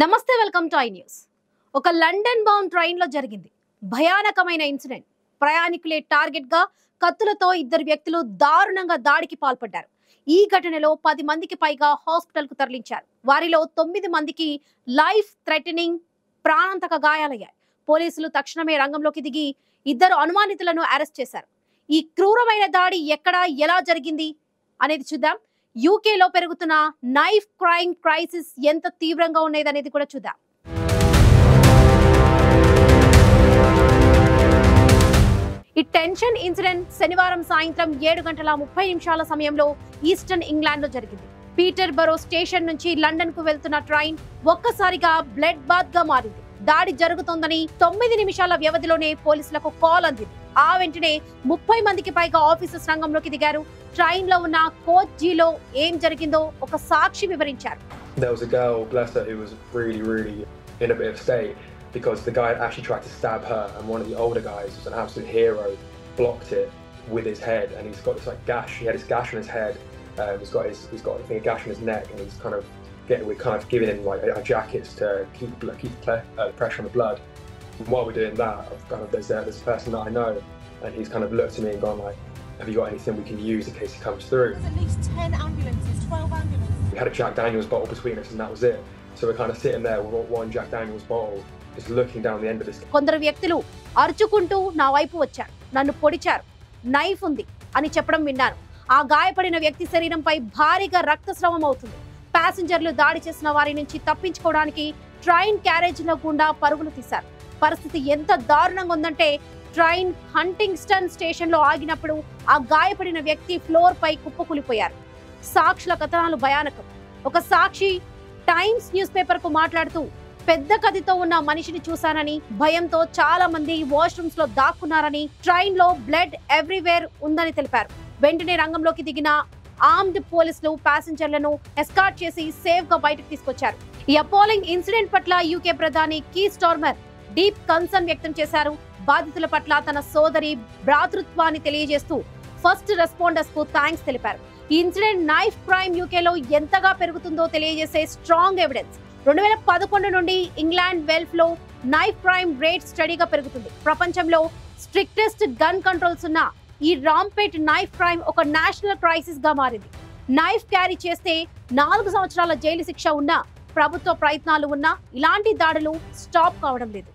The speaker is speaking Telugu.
నమస్తే వెల్కమ్ టు ఐ న్యూస్. ఒక లండన్ బౌండ్ ట్రైన్ లో జరిగింది భయానకమైన ఇన్సిడెంట్. ప్రయాణికులే టార్గెట్ గా కత్తులతో ఇద్దరు వ్యక్తులు దారుణంగా దాడికి పాల్పడ్డారు. ఈ ఘటనలో 10 మందికి పైగా హాస్పిటల్ కు తరలించారు. వారిలో 9 మందికి లైఫ్ థ్రెటనింగ్ ప్రాణాంతక గాయాలయ్యాయి. పోలీసులు తక్షణమే రంగంలోకి దిగి ఇద్దరు అనుమానితులను అరెస్ట్ చేశారు. ఈ క్రూరమైన దాడి ఎక్కడ ఎలా జరిగింది అనేది చూద్దాం. యూకేలో పెరుగుతున్న నైఫ్ క్రైమ్ క్రైసిస్ ఎంత తీవ్రంగా ఉండేది అనేది కూడా చూద్దాం. ఈ టెన్షన్ ఇన్సిడెంట్ శనివారం సాయంత్రం 7:30 సమయంలో ఈస్టర్న్ ఇంగ్లాండ్ లో జరిగింది. పీటర్ బరో స్టేషన్ నుంచి లండన్ కు వెళ్తున్న ట్రైన్ ఒక్కసారిగా బ్లడ్ బాత్ గా మారింది. దాడి జరుగుతోందని 9 నిమిషాల వ్యవధిలోనే పోలీసులకు కాల్ అందింది. ఆ వెంటనే 30 మందికి పైగా ఆఫీసర్స్ రంగంలోకి దిగారు. ట్రైన్ లో ఉన్న కోచ్ జీలో ఏం జరిగిందో ఒక సాక్షి వివరించారు. There was a girl, bless her, who was really in a bit of state because the guy had actually tried to stab her, and one of the older guys, who's an absolute hero, blocked it with his head, and he's got this like gash. He had this gash on his head. He's got I think a gash on his neck, and he's we're kind of giving him like a jackets to keep pressure on the blood. And while we're doing that, there's this person that I know, and he's kind of looked at me and gone like, "Have you got anything we can use in case he comes through?" There's at least 10 ambulances, 12 ambulances. We had a Jack Daniels bottle between us, and that was it. So we're kind of sitting there with one Jack Daniels bottle, just looking down the end of this. కొందరు వ్యక్తులు అరుచుకుంటూ నా వైపు వచ్చారు, నన్ను పొడిచారు, నైఫ్ ఉంది అని చెప్పడం విన్నాను. ఆ గాయపడిన వ్యక్తి శరీరంపై భారీగా రక్తస్రావం అవుతుంది. ప్యాసింజర్లు దాడి చేసిన వారి నుంచి తప్పించుకోవడానికి ట్రైన్ క్యారేజీలో గుండా పరుగులు తీశారు. పరిస్థితి ఎంత దారుణంగా ఉందంటే ట్రైన్ హంటింగ్స్టన్ స్టేషన్ లో ఆగినప్పుడు ఆ గాయపడిన వ్యక్తి ఫ్లోర్ పై కుప్పకూలిపోయారు. సాక్షుల కథనాలు భయానకం. ఒక సాక్షి టైమ్స్ న్యూస్ పేపర్ కు మాట్లాడుతూ పెద్ద కదితో ఉన్న మనిషిని చూశానని, భయంతో చాలా మంది వాష్రూమ్స్ లో దాక్కున్నారని, ట్రైన్ లో బ్లడ్ ఎవ్రీవేర్ ఉందని తెలిపారు. వెంటనే రంగంలోకి దిగిన ఆర్మ్డ్ పోలీసులు ప్యాసింజర్లను ఎస్కార్ట్ చేసి సేఫ్ గా బయటకు తీసుకొచ్చారు. ఈ అపోలింగ్ ఇన్సిడెంట్ పట్ల యూకే ప్రధాని కీ స్టార్మర్ డీప్ కన్సర్న్ వ్యక్తం చేశారు. బాధితుల పట్ల తన సోదరి భ్రాతృత్వాన్ని తెలియజేస్తూ ఫస్ట్ రెస్పాండర్స్ కు థ్యాంక్స్ తెలిపారు. ఈ ఇన్సిడెంట్ నైఫ్ క్రైమ్ యూకేలో ఎంతగా పెరుగుతుందో తెలియజేసే స్ట్రాంగ్ ఎవిడెన్స్. 2011 నుండి ఇంగ్లాండ్ వెల్ఫ్ లో నైఫ్ క్రైమ్ రేట్ స్టడీగా పెరుగుతుంది. ప్రపంచంలో స్ట్రిక్టెస్ట్ గన్ కంట్రోల్స్ ఉన్న ఈ రాంపేట్ నైఫ్ క్రైమ్ ఒక నేషనల్ క్రైసిస్ గా మారింది. నైఫ్ క్యారీ చేస్తే 4 సంవత్సరాల జైలు శిక్ష ఉన్నా, ప్రభుత్వ ప్రయత్నాలు ఉన్నా ఇలాంటి దాడులు స్టాప్ కావడం లేదు.